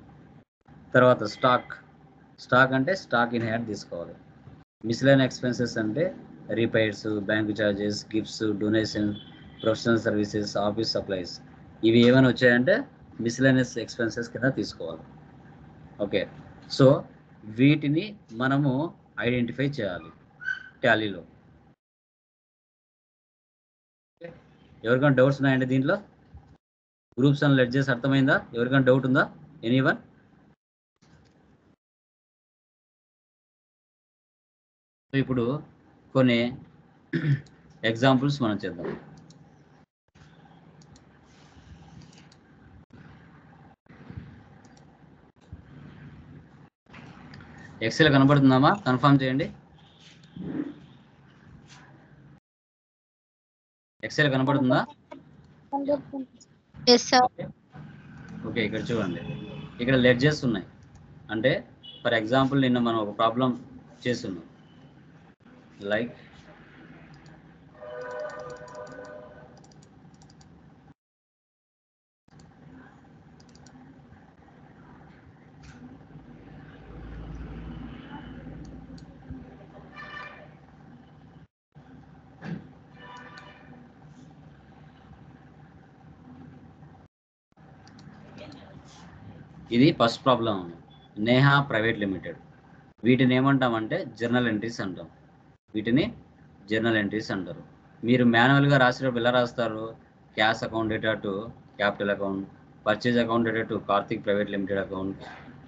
తర్వాత స్టాక్, స్టాక్ అంటే స్టాక్ ఇన్ హ్యాండ్ తీసుకోవాలి. మిస్లైన్ ఎక్స్పెన్సెస్ అంటే repairs, bank charges, gifts, donation, professional services, office supplies, ఇవి ఏమైనా వచ్చాయంటే మిస్లైనస్ ఎక్స్పెన్సెస్ కింద తీసుకోవాలి. ఓకే, సో వీటిని మనము ఐడెంటిఫై చేయాలి టాలీలో. ఎవరికైనా డౌట్స్ ఉన్నాయండి దీంట్లో? గ్రూప్స్ అండ్ లెడ్జెస్ అర్థమైందా? ఎవరికైనా డౌట్ ఉందా? ఎనీవన్? ఇప్పుడు కొన్ని ఎగ్జాంపుల్స్ మనం చేద్దాం. ఎక్సెల్ కనబడుతుందామా? కన్ఫర్మ్ చేయండి. ఎక్సెల్ కనబడుతుందా? ఓకే, ఇక్కడ చూడండి, ఇక్కడ లెడ్జెస్ ఉన్నాయి. అంటే ఫర్ ఎగ్జాంపుల్ నిన్న మనం ఒక ప్రాబ్లం చేస్తున్నాం, లైక్ ఇది first problem. Neha private limited. వీటిని ఏమంటామంటే జర్నల్ ఎంట్రీస్ అంటాం. వీటిని జర్నల్ ఎంట్రీస్ అంటారు. మీరు మాన్యువల్గా రాసేటప్పుడు ఎలా రాస్తారు? Cash account data to capital account, purchase account data to Karthik private limited account.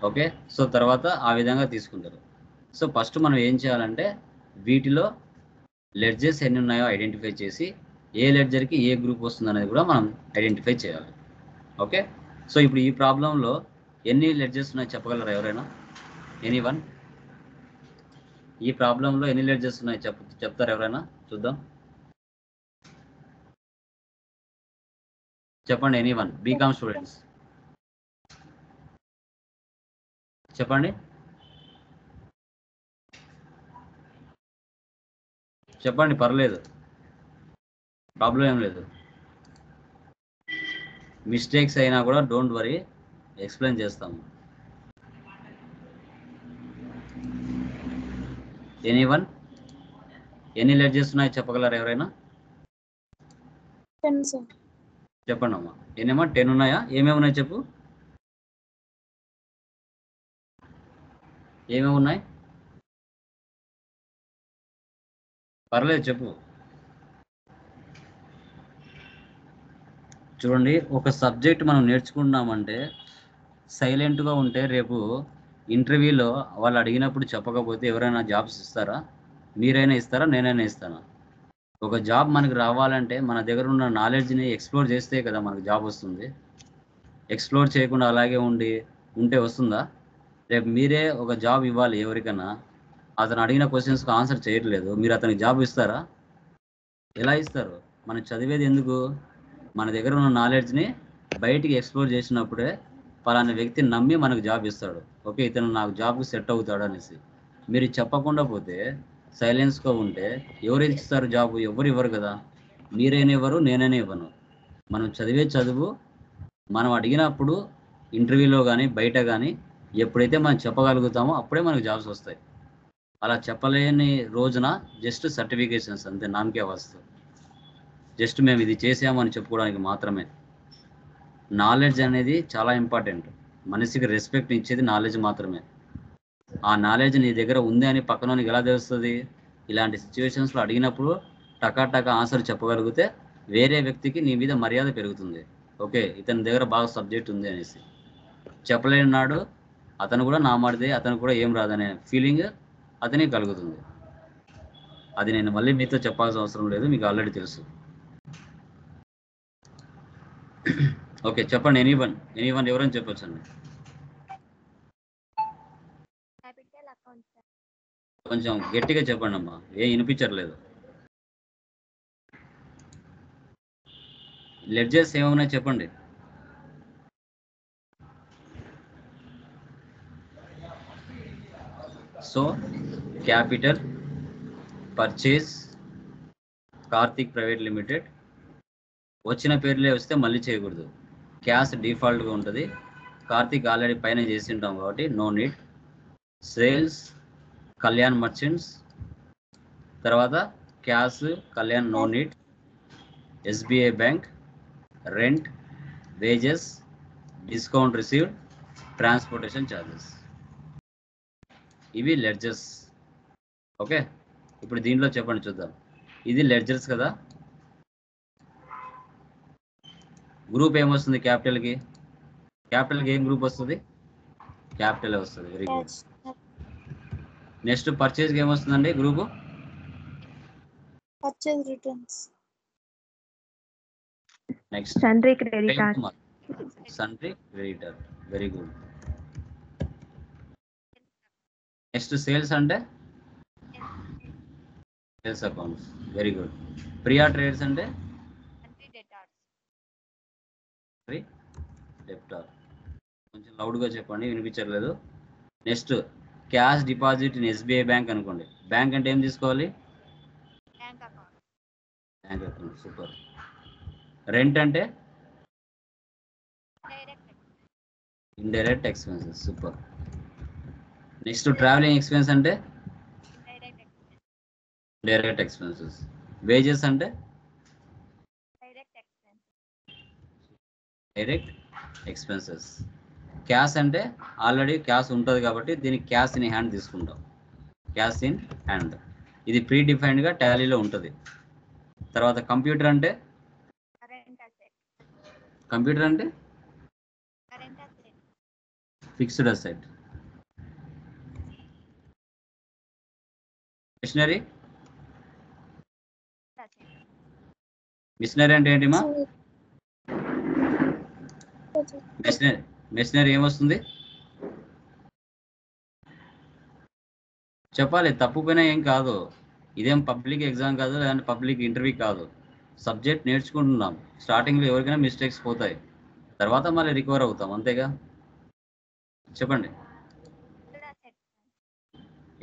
Okay, so తర్వాత ఆ విధంగా తీసుకుంటారు. సో ఫస్ట్ మనం ఏం చేయాలంటే వీటిలో లెడ్జర్స్ ఎన్ని ఉన్నాయో ఐడెంటిఫై చేసి ఏ లెడ్జర్కి ఏ గ్రూప్ వస్తుంది అనేది కూడా మనం ఐడెంటిఫై చేయాలి. ఓకే, సో ఇప్పుడు ఈ ప్రాబ్లంలో ఎన్ని లెడ్జర్స్ ఉన్నాయో చెప్పగలరా ఎవరైనా? ఎనీవన్? ఈ ప్రాబ్లంలో ఎన్ని లెడ్జర్స్ ఉన్నాయో చెప్తారు ఎవరైనా? చూద్దాం, చెప్పండి. ఎనీవన్? బీకామ్ స్టూడెంట్స్ చెప్పండి. చెప్పండి, పర్లేదు, ప్రాబ్లం ఏం లేదు. మిస్టేక్స్ అయినా కూడా డోంట్ వరీ, ఎక్స్ప్లెయిన్ చేస్తాము. ఎనీవన్? ఎన్ని లెడ్జర్స్ ఉన్నాయో చెప్పగలరా ఎవరైనా? 10 సార్. చెప్పండి అమ్మా. ఎన్నమ్మా? 10 ఉన్నాయా? ఏమేమి ఉన్నాయి చెప్పు. ఏమేమి ఉన్నాయి? పర్లేదు చెప్పు. చూడండి, ఒక సబ్జెక్ట్ మనం నేర్చుకుంటున్నామంటే సైలెంట్గా ఉంటే రేపు ఇంటర్వ్యూలో వాళ్ళు అడిగినప్పుడు చెప్పకపోతే ఎవరైనా జాబ్స్ ఇస్తారా? మీరైనా ఇస్తారా? నేనైనా ఇస్తానా? ఒక జాబ్ మనకు రావాలంటే మన దగ్గర ఉన్న నాలెడ్జ్ని ఎక్స్ప్లోర్ చేస్తే కదా మనకు జాబ్ వస్తుంది. ఎక్స్ప్లోర్ చేయకుండా అలాగే ఉంటే వస్తుందా? రేపు మీరే ఒక జాబ్ ఇవ్వాలి ఎవరికైనా, అతను అడిగిన క్వశ్చన్స్కి ఆన్సర్ చేయట్లేదు, మీరు అతనికి జాబ్ ఇస్తారా? ఎలా ఇస్తారు? మనం చదివేది ఎందుకు? మన దగ్గర ఉన్న నాలెడ్జ్ని బయటికి ఎక్స్ప్లోర్ చేసినప్పుడే పలానా వ్యక్తిని నమ్మి మనకు జాబ్ ఇస్తాడు. ఓకే, ఇతను నాకు జాబ్కి సెట్ అవుతాడు అనేసి. మీరు చెప్పకుండా పోతే, సైలెన్స్గా ఉంటే ఎవరు ఇస్తారు జాబ్? ఎవరు ఇవ్వరు కదా. మీరైనా ఇవ్వరు, నేనైనా ఇవ్వను. మనం చదివే చదువు మనం అడిగినప్పుడు ఇంటర్వ్యూలో కానీ బయట కానీ ఎప్పుడైతే మనం చెప్పగలుగుతామో అప్పుడే మనకు జాబ్స్ వస్తాయి. అలా చెప్పలేని రోజున జస్ట్ సర్టిఫికేషన్స్ అంతే, నామకే వస్తాయి. జస్ట్ మేము ఇది చేసామని చెప్పుకోవడానికి మాత్రమే. నాలెడ్జ్ అనేది చాలా ఇంపార్టెంట్. మనిషికి రెస్పెక్ట్ ఇచ్చేది నాలెడ్జ్ మాత్రమే. ఆ నాలెడ్జ్ నీ దగ్గర ఉంది అని పక్కనోనికి ఎలా తెలుస్తుంది? ఇలాంటి సిచ్యువేషన్స్లో అడిగినప్పుడు టకా ఆన్సర్ చెప్పగలిగితే వేరే వ్యక్తికి నీ మీద మర్యాద పెరుగుతుంది. ఓకే, ఇతని దగ్గర బాగా సబ్జెక్ట్ ఉంది అనేసి. చెప్పలేని నాడు అతను కూడా నా మాటదే, అతను కూడా ఏం రాదనే ఫీలింగ్ అతనికి కలుగుతుంది. అది నేను మళ్ళీ మీతో చెప్పాల్సిన అవసరం లేదు, మీకు ఆల్రెడీ తెలుసు. ఓకే, చెప్పండి. ఎనీవన్ ఎవరైనా చెప్పొచ్చండి. Capital account sir. కొంచెం గట్టిగా చెప్పండి అమ్మా, ఏం వినిపించట్లేదు. లెడ్జర్స్ ఏమన్నాయి చెప్పండి. So capital, purchase, Karthik private limited. వచ్చిన పేర్లే వస్తే మళ్ళీ చేయకూడదు. క్యాష్ డిఫాల్ట్గా ఉంటుంది. కార్తిక్ ఆల్రెడీ పైన చేసి ఉంటాం కాబట్టి no need. Sales Kalyan merchants, తర్వాత cash Kalyan no need. SBI bank, rent, wages, discount received, transportation charges. ఇవి లెడ్జర్స్. ఓకే, ఇప్పుడు దీంట్లో చెప్పండి చూద్దాం. ఇది లెడ్జర్స్ కదా. గ్రూప్ ఏమొస్తుంది క్యాపిటల్కి? క్యాపిటల్కి ఏం గ్రూప్ వస్తుంది? క్యాపిటల్ వస్తుంది. Very good. నెక్స్ట్ పర్చేజ్కి ఏమొస్తుందండి group? Purchase returns. Next sundry creditor. Sundry creditor. Very good. Next sales అంటే sales accounts. Very good. Priya traders అంటే డెప్టార్. కొంచెం లౌడ్గా చెప్పండి, వినిపించట్లేదు. Next cash deposit in SBI bank అనుకోండి. బ్యాంక్ అంటే ఏం తీసుకోవాలి? Bank account. సూపర్. రెంట్ అంటే indirect expenses. Super. Next travelling expense అంటే డైరెక్ట్ ఎక్స్పెన్సెస్. వేజెస్ అంటే డైరెక్ట్ ఎక్స్పెన్సెస్. క్యాష్ అంటే ఆల్రెడీ క్యాష్ ఉంటుంది కాబట్టి దీనికి క్యాష్ ఇన్ హ్యాండ్ తీసుకుంటాం. క్యాష్ ఇన్ హ్యాండ్ ఇది ప్రీ డిఫైన్డ్గా టాలీలో ఉంటుంది. తర్వాత కంప్యూటర్ అంటే కరెంట్ అసెట్. కంప్యూటర్ అంటే current asset. Fixed asset. Machinery machinery అంటే ఏంటి మా? మిషనరీ ఏమొస్తుంది చెప్పాలి. తప్పుపోయినా ఏం కాదు. ఇదేం పబ్లిక్ ఎగ్జామ్ కాదు, లేదంటే పబ్లిక్ ఇంటర్వ్యూ కాదు. సబ్జెక్ట్ నేర్చుకుంటున్నాం. స్టార్టింగ్లో ఎవరికైనా మిస్టేక్స్ పోతాయి, తర్వాత మళ్ళీ రికవర్ అవుతాం, అంతేగా. చెప్పండి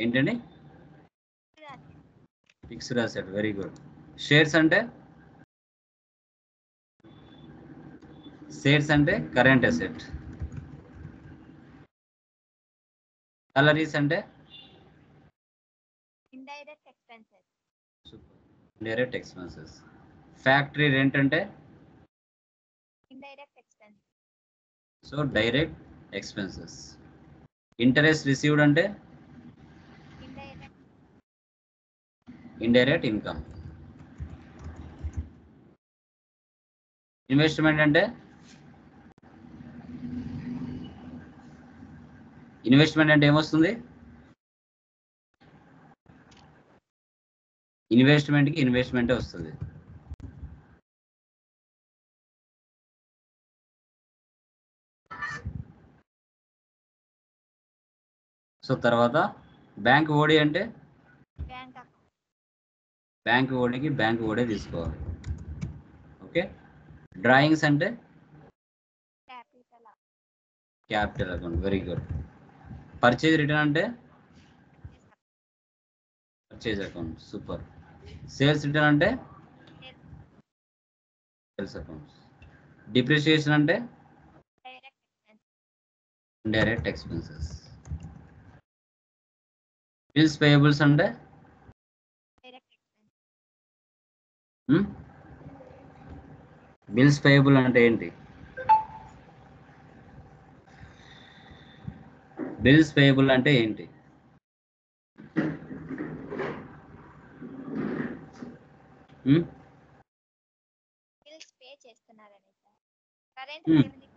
ఏంటండి? Fixed asset. Very good. Shares అంటే కరెంట్ అసెట్. సాలరీస్ అంటే indirect expenses. Indirect expenses. Factory rent అంటే indirect expense. So direct expenses. Interest received అంటే ఇండైరెక్ట్ ఇన్కమ్. ఇన్వెస్ట్మెంట్ అంటే ఏమొస్తుంది? ఇన్వెస్ట్మెంట్కి ఇన్వెస్ట్మెంటే వస్తుంది. సో తర్వాత బ్యాంక్ ఓడి అంటే బ్యాంక్ ఓడికి బ్యాంక్ ఓడే తీసుకోవాలి. ఓకే. డ్రాయింగ్స్ అంటే capital account. Very good. Purchase return అంటే purchase account. Super. Sales return అంటే సేల్స్ అకౌంట్. డిప్రిసియేషన్ అంటే ఇండైరెక్ట్ ఎక్స్పెన్సెస్. బిల్స్ పేయబుల్స్ అంటే బిల్స్ పేయబుల్ అంటే ఏంటి? బిల్స్ పేయబుల్ అంటే ఏంటి? బిల్స్ పే చేస్తున్నారని sir. Current Hmm. Liability.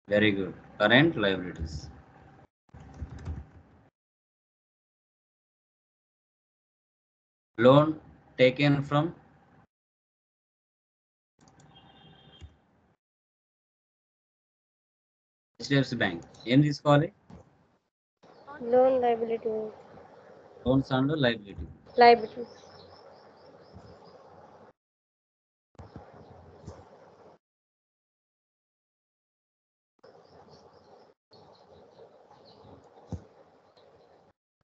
Very good. Current liabilities. Loan taken from HDFC bank. ఏం తీసుకోవాలి? Loan liability. Loans and liability.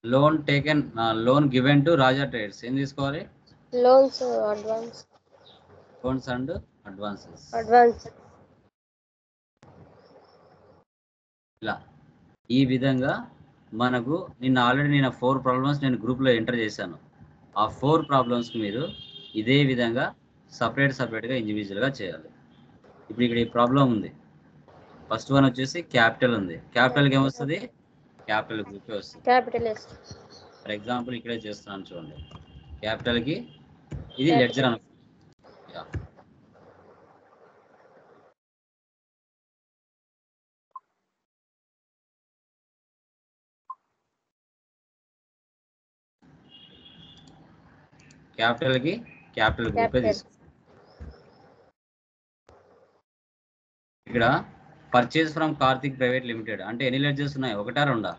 Loan taken loan given to Raja traders. ఏం తీసుకోవాలి? Loans advance. Loans and advances. ఇలా ఈ విధంగా మనకు already నేను 4 ప్రాబ్లమ్స్ నేను గ్రూప్లో ఎంటర్ చేశాను. ఆ 4 ప్రాబ్లమ్స్కి మీరు ఇదే విధంగా సపరేట్గా ఇండివిజువల్గా చేయాలి. ఇప్పుడు ఇక్కడ ఈ ప్రాబ్లం ఉంది. ఫస్ట్ వన్ వచ్చేసి క్యాపిటల్ ఉంది. క్యాపిటల్కి ఏమొస్తుంది? క్యాపిటల్ గ్రూపే వస్తుంది. ఫర్ ఎగ్జాంపుల్ ఇక్కడే చేస్తున్నాను చూడండి. క్యాపిటల్కి ఇది లెడ్జర్ అనుకో. క్యాపిటల్కి క్యాపిటల్ గ్రూపే తీసుకుంటాం. ఇక్కడ purchase from Karthik private limited అంటే ఎన్ని లెడ్జర్స్ ఉన్నాయి? ఒకటా రెండా?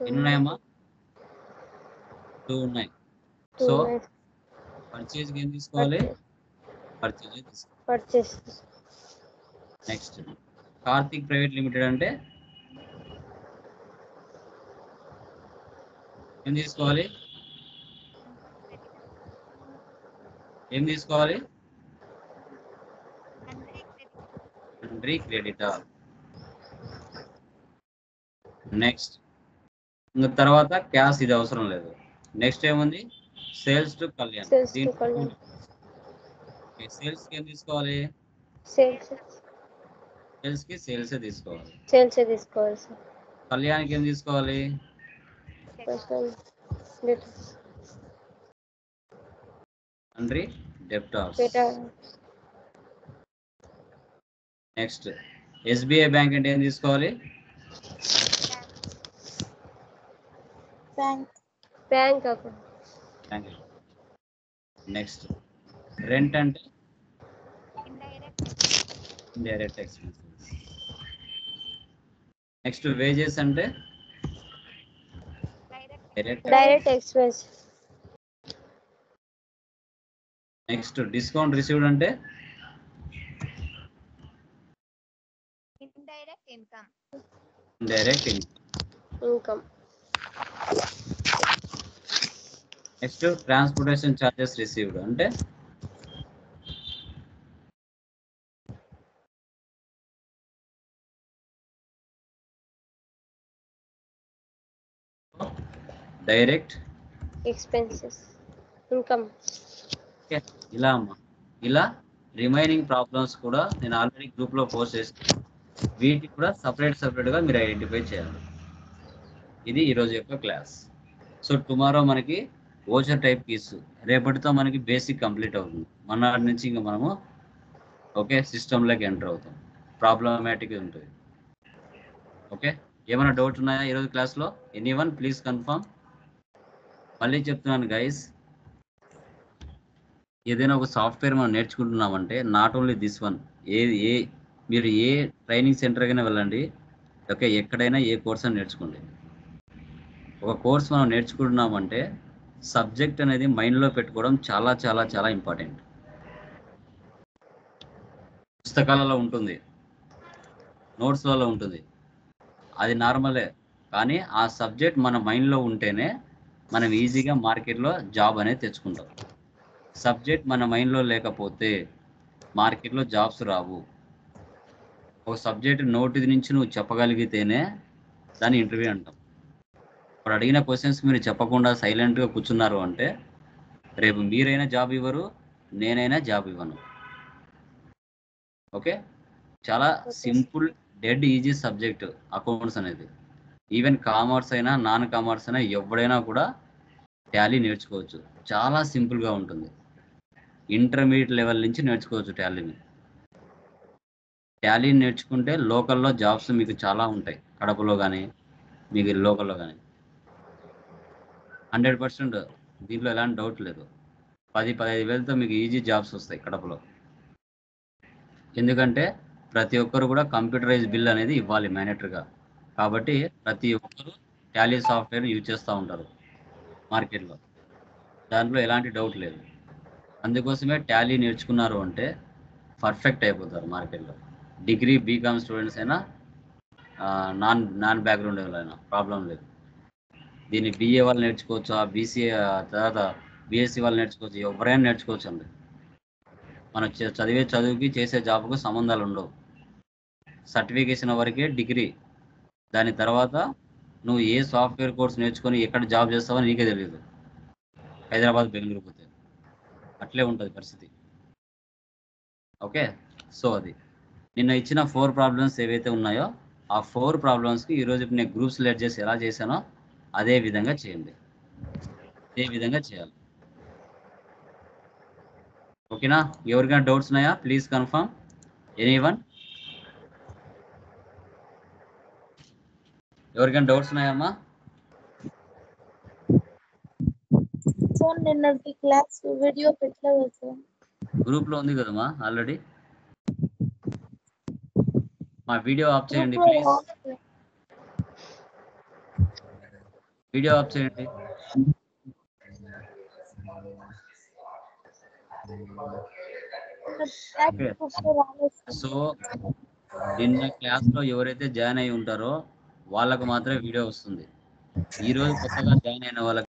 ఎన్ని ఉన్నాయమ్మా? 2 ఉన్నాయి. సో పర్చేజ్కి ఏం తీసుకోవాలి? Purchase. Next Karthik private limited అంటే ఏం తీసుకోవాలి? Country creditor. నెక్స్ట్ ఇంకా తర్వాత క్యాష్, ఇది అవసరం లేదు. నెక్స్ట్ ఏముంది? Sales to Kalyan. సేల్స్ కి ఏం తీసుకోవాలి? సేల్స్కి సేల్సే తీసుకోవాలి. సేల్స్ తీసుకోవాలి సార్. కళ్యాణ్కి ఏం తీసుకోవాలి? First debtors. Sundry debtors. Next SBI bank అంటే ఏం తీసుకోవాలి? Bank account. నెక్స్ట్ రెంట్ అంటే indirect indirect expenses. Next wages అంటే direct expense. Next discount received అంటే indirect income. Indirect income. Next transportation charges received అంటే డైరెక్ట్ ఎక్స్పెన్సెస్. ఇన్కమ్. ఓకే. ఇలా అమ్మా, ఇలా రిమైనింగ్ ప్రాబ్లమ్స్ కూడా నేను ఆల్రెడీ గ్రూప్లో పోస్ట్ చేస్తాను. వీటికి కూడా సపరేట్గా మీరు ఐడెంటిఫై చేయాలి. ఇది ఈరోజు యొక్క క్లాస్. సో టుమారో మనకి ఓచర్ టైప్ కీస్, రేపటితో మనకి బేసిక్ కంప్లీట్ అవుతుంది. మనాటి నుంచి ఇంకా మనము ఓకే సిస్టంలోకి ఎంటర్ అవుతాం. ప్రాబ్లమాటిక్ ఉంటుంది. ఓకే, ఏమైనా డౌట్ ఉన్నాయా ఈరోజు క్లాస్లో? Anyone please confirm. మళ్ళీ చెప్తున్నాను గైస్, ఏదైనా ఒక సాఫ్ట్వేర్ మనం నేర్చుకుంటున్నామంటే నాట్ ఓన్లీ దిస్ వన్, మీరు ఏ ట్రైనింగ్ సెంటర్కైనా వెళ్ళండి. ఓకే, ఎక్కడైనా ఏ కోర్స్ అని నేర్చుకోండి. ఒక కోర్స్ మనం నేర్చుకుంటున్నామంటే సబ్జెక్ట్ అనేది మైండ్లో పెట్టుకోవడం చాలా చాలా చాలా ఇంపార్టెంట్. పుస్తకాలలో ఉంటుంది, నోట్స్లలో ఉంటుంది, అది నార్మలే. కానీ ఆ సబ్జెక్ట్ మన మైండ్లో ఉంటేనే మనం ఈజీగా మార్కెట్లో జాబ్ అనేది తెచ్చుకుంటాం. సబ్జెక్ట్ మన మైండ్లో లేకపోతే మార్కెట్లో జాబ్స్ రావు. ఒక సబ్జెక్ట్ నోటి నుంచి నువ్వు చెప్పగలిగితేనే దాన్ని ఇంటర్వ్యూ అంటాం. ఇప్పుడు అడిగిన క్వశ్చన్స్ మీరు చెప్పకుండా సైలెంట్గా కూర్చున్నారు అంటే రేపు మీరైనా జాబ్ ఇవ్వరు, నేనైనా జాబ్ ఇవ్వను. ఓకే, చాలా simple dead easy subject accounts అనేది. ఈవెన్ కామర్స్ అయినా నాన్ కామర్స్ అయినా ఎవడైనా కూడా టాలీ నేర్చుకోవచ్చు. చాలా సింపుల్గా ఉంటుంది. ఇంటర్మీడియట్ లెవెల్ నుంచి నేర్చుకోవచ్చు టాలీని. టాలీ నేర్చుకుంటే లోకల్లో జాబ్స్ మీకు చాలా ఉంటాయి. కడపలో కానీ మీకు లోకల్లో కానీ 100% దీంట్లో ఎలాంటి డౌట్ లేదు. 10-15 వేలతో మీకు ఈజీ జాబ్స్ వస్తాయి కడపలో. ఎందుకంటే ప్రతి ఒక్కరు కూడా కంప్యూటరైజ్ బిల్ అనేది ఇవ్వాలి మ్యాండేటరీగా. కాబట్టి ప్రతి ఒక్కరు టాలీ సాఫ్ట్వేర్ యూజ్ చేస్తూ ఉంటారు మార్కెట్లో. దాంట్లో ఎలాంటి డౌట్ లేదు. అందుకోసమే టాలీ నేర్చుకున్నారు అంటే పర్ఫెక్ట్ అయిపోతారు మార్కెట్లో. డిగ్రీ బీకామ్ స్టూడెంట్స్ అయినా నాన్ బ్యాక్గ్రౌండ్ ఎవరైనా ప్రాబ్లం లేదు. దీన్ని బీఏ వాళ్ళు నేర్చుకోవచ్చు, బీసీఏ తర్వాత బీఎస్సీ వాళ్ళు నేర్చుకోవచ్చు, ఎవరైనా నేర్చుకోవచ్చు అండి. మనం చదివే చదువుకి చేసే జాబ్కు సంబంధాలు ఉండవు. సర్టిఫికేషన్ వరకే డిగ్రీ. దాని తర్వాత నువ్వు ఏ సాఫ్ట్వేర్ కోర్స్ నేర్చుకొని ఎక్కడ జాబ్ చేస్తావో నీకే తెలియదు. హైదరాబాద్, బెంగళూరు పోతే అట్లే ఉంటుంది పరిస్థితి. ఓకే, సో అది నిన్న ఇచ్చిన 4 ప్రాబ్లమ్స్ ఏవైతే ఉన్నాయో ఆ 4 ప్రాబ్లమ్స్కి ఈరోజు నేను గ్రూప్స్ లెట్ చేసి ఎలా చేశానో అదే విధంగా చేయండి. అదే విధంగా చేయాలి. ఓకేనా? ఎవరికైనా డౌట్స్ ఉన్నాయా? Please confirm. ఎనీవన్? ఎవరికైనా డౌట్స్ ఉన్నాయమ్మా? సార్ నిన్నటి క్లాస్ వీడియో పెట్టలేదు సార్. గ్రూప్లో ఉంది కదమ్మా ఆల్రెడీ. మా వీడియో ఆఫ్ చేయండి ప్లీజ్. వీడియో ఆఫ్ చేయండి. సో నిన్న క్లాస్లో ఎవరైతే జాయిన్ అయి ఉంటారో వాళ్ళకు మాత్రమే వీడియో వస్తుంది. ఈరోజు కొత్తగా జాయిన్ అయిన వాళ్ళకి